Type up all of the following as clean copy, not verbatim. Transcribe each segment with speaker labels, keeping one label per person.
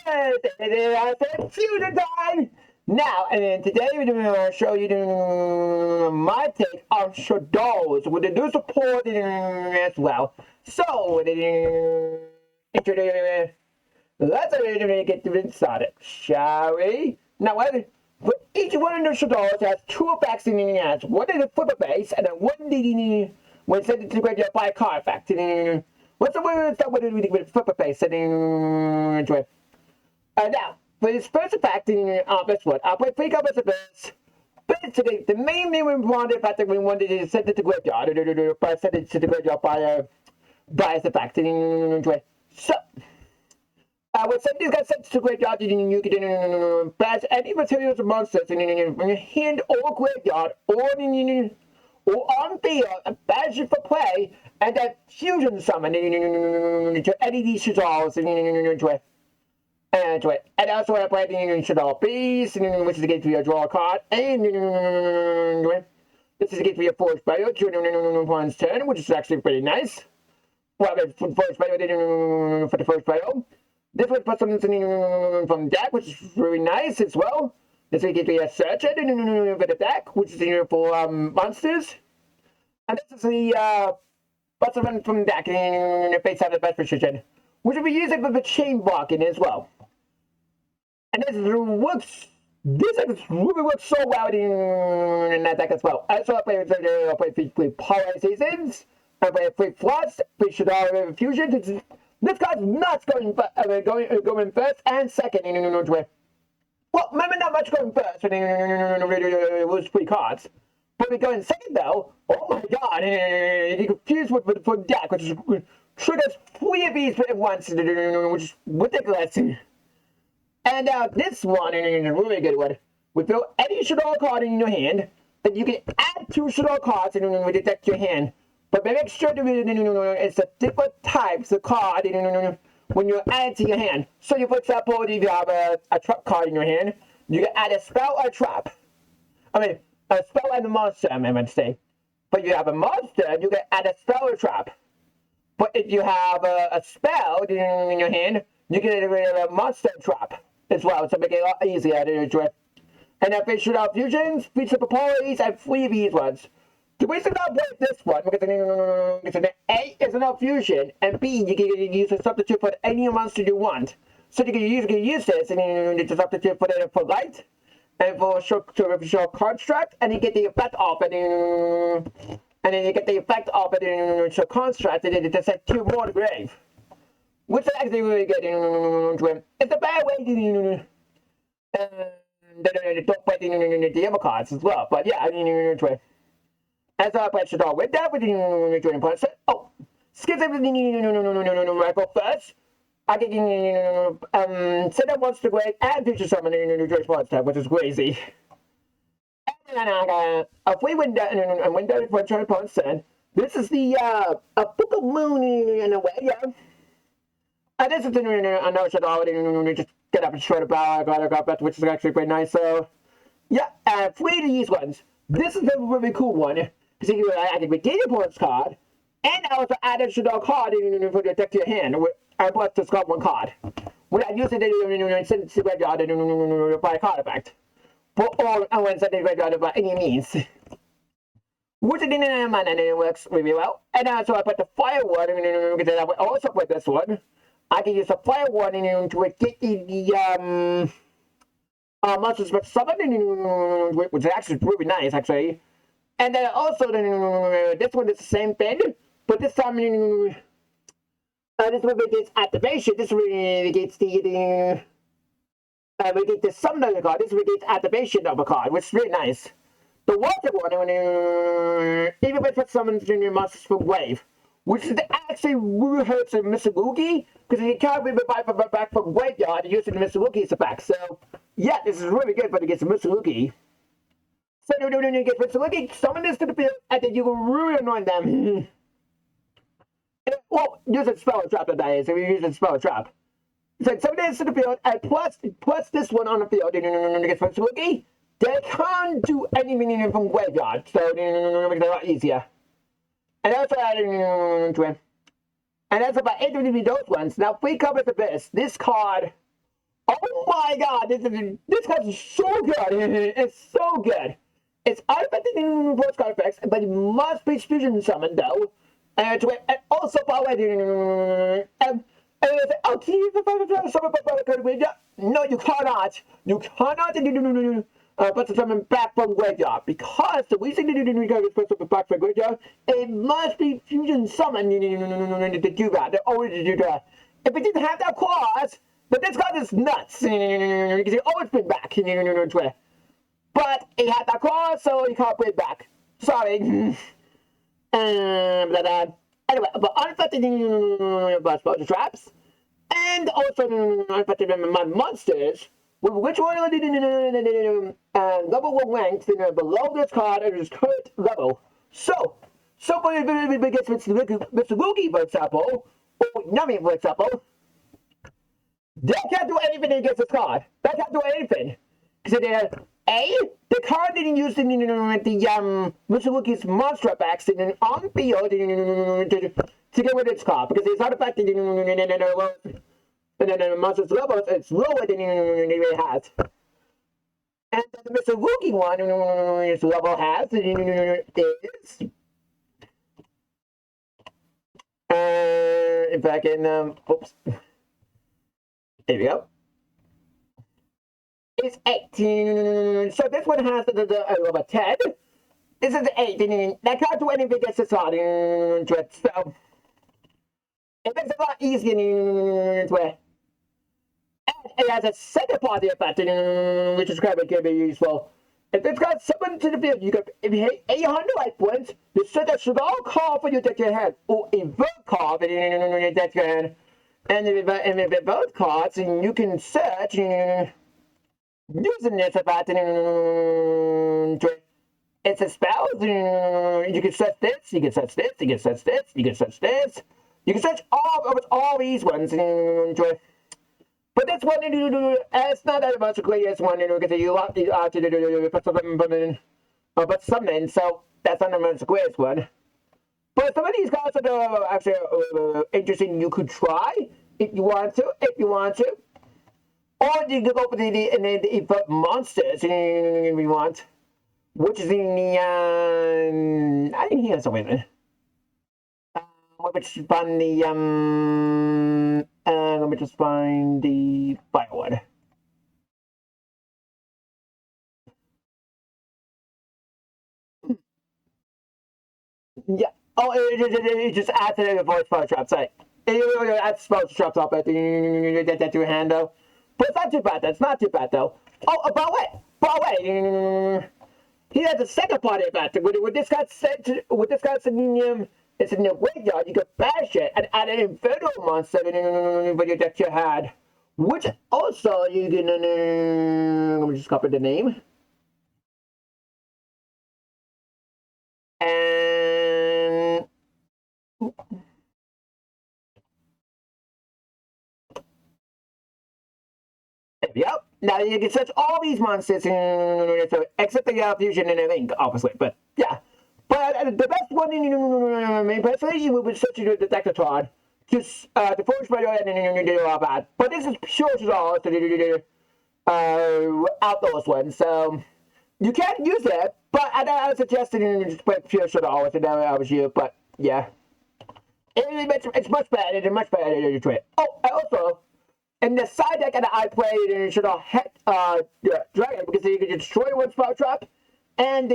Speaker 1: I said fusion time! Now, and then today we're going to show you my take on Shaddolls with the new support as well. So, let's get this started, shall we? Now, for each one of the Shaddolls has two effects in the hands. One is the flipper base, and then one when sent to the graveyard by a card effect. What's the word that with flipper base? Now, for this first effect, this one, I'll play 3 copies of this. Basically, the main we wanted effect that we wanted is send it to the graveyard, but send it to the graveyard by this effect. So, when send these guys sent to the graveyard, you can bash any materials or monsters in your hand or graveyard or on field and bash it for play, and then fusion summon to any of these Shaddolls and also I played Shaddoll Beast, which is against your draw card, and this is against your force battle during one's turn, which is actually pretty nice. Well, for first battle for the first battle. This one puts something from the deck, which is really nice as well. This will give you a search for the deck, which is for monsters. And this is the button from the deck face out of the best position, which will be used for the chain blocking as well. And this really works so well in that deck as well. I also play 3 Power Seasons, I play 3 Floods, 3 Shaddoll Fusion. This card's not going first and second well, maybe not much going first, it was 3 cards. But we going second though, oh my god, you're confused with the deck, which triggers 3 of these at once, which is ridiculous. And this one is a really good one. We throw any Shaddoll card in your hand, then you can add 2 Shaddoll cards and detect your hand. But make sure that it's a different types of card when you add to your hand. So, for example, if you have a trap card in your hand, you can add a spell or a trap. I mean, a spell and a monster, I meant to say. But if you have a monster, you can add a spell or a trap. But if you have a spell in your hand, you can add a monster trap as well, so make it a lot easier to drift. And then fish out fusions, 3 triple polys, and 3 of these ones. The reason I play this one because A is an fusion, and B you can use a substitute for any monster you want. So you can use this and it's a substitute for light and for short construct, and you get the effect of it, and then you get the effect of it in short construct, and it just sets 2 more to grave. Which is actually really good. It's a bad way to don't play the other cards as well. But yeah, as I play Shaddoll with that, with joining points. Oh, skip everything. Rifle first. I can set up monster grade and future summon join points tab, which is crazy. And then I got a free window and window for join points. This is the a Book of Moon in a way, yeah. This is another Shaddoll, just get up and short about that, which is actually pretty nice. So, yeah, 3 of these ones. This is a really cool one. Particularly, I can redeem your opponent's card, and I also add a Shaddoll card for the deck to your hand. I plus discard 1 card. When I use it, send it to the graveyard by a card effect. Or I want to send it to the graveyard by any means. Which it didn't mind, and it works really well. And so I put the fire one, because I would also put this one. I can use the fire one to get the monsters with summon, which is actually really nice, actually. And then also, this one is the same thing, but this time, this one gets activation. This one gets the summon of the card. This one gets activation of a card, which is really nice. The water one, even if it summons your monsters from wave, which is actually really hurts Mr. Woogie, because you can't revive back from graveyard using Mr. Woogie's effect. So, yeah, this is really good, but it gets Mr. Woogie. So, you get Mr. Woogie, summon this to the field, and then you will really annoy them. Well, use a spell trap, that is, if you use a spell trap. So, summon this to the field, and plus this one on the field, and get Mr. Woogie, they can't do anything from graveyard, so it's a lot easier. And also added to it. And that's about 8 of those ones. Now, 3 copies of this. This card Oh my god, this card is so good. It's so good. It's unaffected in voice card effects, but it must be fusion summoned though. And also by the way, oh, can you summon card graveyard? No, you cannot. You cannot but to summon back from graveyard because the reason you is supposed to back from graveyard, it must be fusion summoned to do that. In order to do that. If it didn't have that clause, but this card is nuts. You can always bring back. But it had that clause, so you can't bring back. Sorry. Anyway, but unaffected by spell traps, and also unaffected by my monsters, with which one level 1 ranks below this card at its current level. So for against Mr. Woogie, for example, or Yummy, for example, they can't do anything against this card. They can't do anything. Because the card didn't use the Mr. Woogie's monster effects on field to get rid of this card. Because it's not affected the monster's level, it's lower than it has. And the Mr. Woogie one, its level has is if I can oops. There we go. It's 18. So this one has the level 10. This is 18. That can't do anything against this card. So it makes it a lot easier to wear. And it has a second party effect, which is kind of can be useful. If it's got someone to the field, you get if you hit 800 life points, you set a Shaddoll card for your deck your hand, or a vote card for your deck your hand. And if both cards, and you can search using this about it's a spell. You can search this, you can search this, you can search this, you can search this. You can search all these ones. But this one, it's not that much the greatest one, because you have to but something, so that's not the most greatest one. But some of these cards are actually interesting. You could try if you want to, or you can go for the monsters if you want, which is in the I think he has something. Which find the let me just find the fire one. Yeah. Oh, it just adds to the voice spell traps. Right. It adds spell traps up at that to your hand though. But it's not too bad. That's not too bad though. Oh, by the way, he has a second party effect. With this guy's it's in the graveyard, you can bash it and add an Inferno monster with your deck you had. Which also you can let me just copy the name. And there we go. Now you can search all these monsters except the fusion and the link, obviously, but yeah. But the best one, personally, you would search the Decatron. Just the first video and do all that. But this is pure Shaddoll outdoors one, so you can use it. But I would suggest just play pure Shaddoll with it. I was you, but yeah, it's much better. It's much better to trade. Oh, also in the side deck that I played Shaddoll Dragon because you can destroy one spell trap. And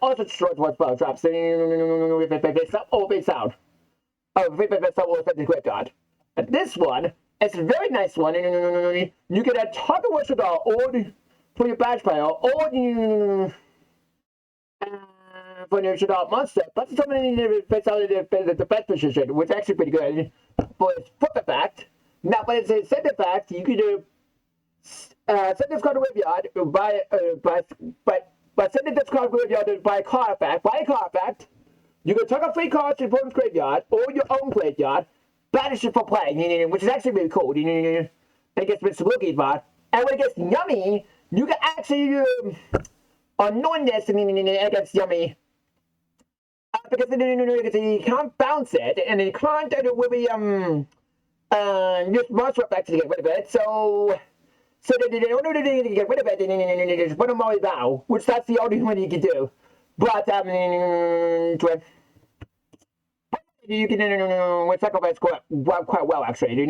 Speaker 1: also destroys one spell traps. If it face up or face out. Oh, if it face up or affect the graveyard. And this one, it's a very nice one. You can add target one Shaddoll or for your badge pile or for your Shaddoll monster. But something face out the best position, which is actually pretty good. For its flip effect. Now, but it's a set effect, you can do set this card to graveyard by sending this card graveyard by a card effect, you can target 3 cards to your opponent's graveyard or your own graveyard, banish it for play, which is actually really cool. Against Mr. Woogie's bot. And when it gets Yummy, you can actually anoint this against Yummy. Because you can't bounce it, and you can't do it with This monster effect to get rid of it. So they only need to get rid of it and just put them all down, which that's the only one you can do. But you can sacrifice quite well actually. You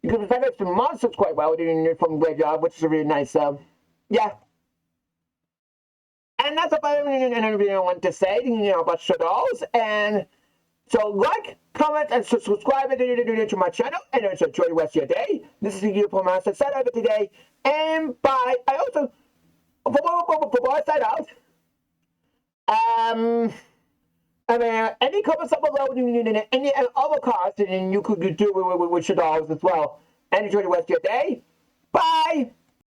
Speaker 1: can sacrifice the monsters quite well from graveyard, which is really nice. Yeah. And that's about everything I want to say, about Shaddolls. And so like, comment, and subscribe to my channel, and enjoy the rest of your day. This is YUGIOH Master Set over today, and bye. I also, before I sign out, any comments up below, any other cards, and you could do with Shaddolls as well. And enjoy the rest of your day. Bye.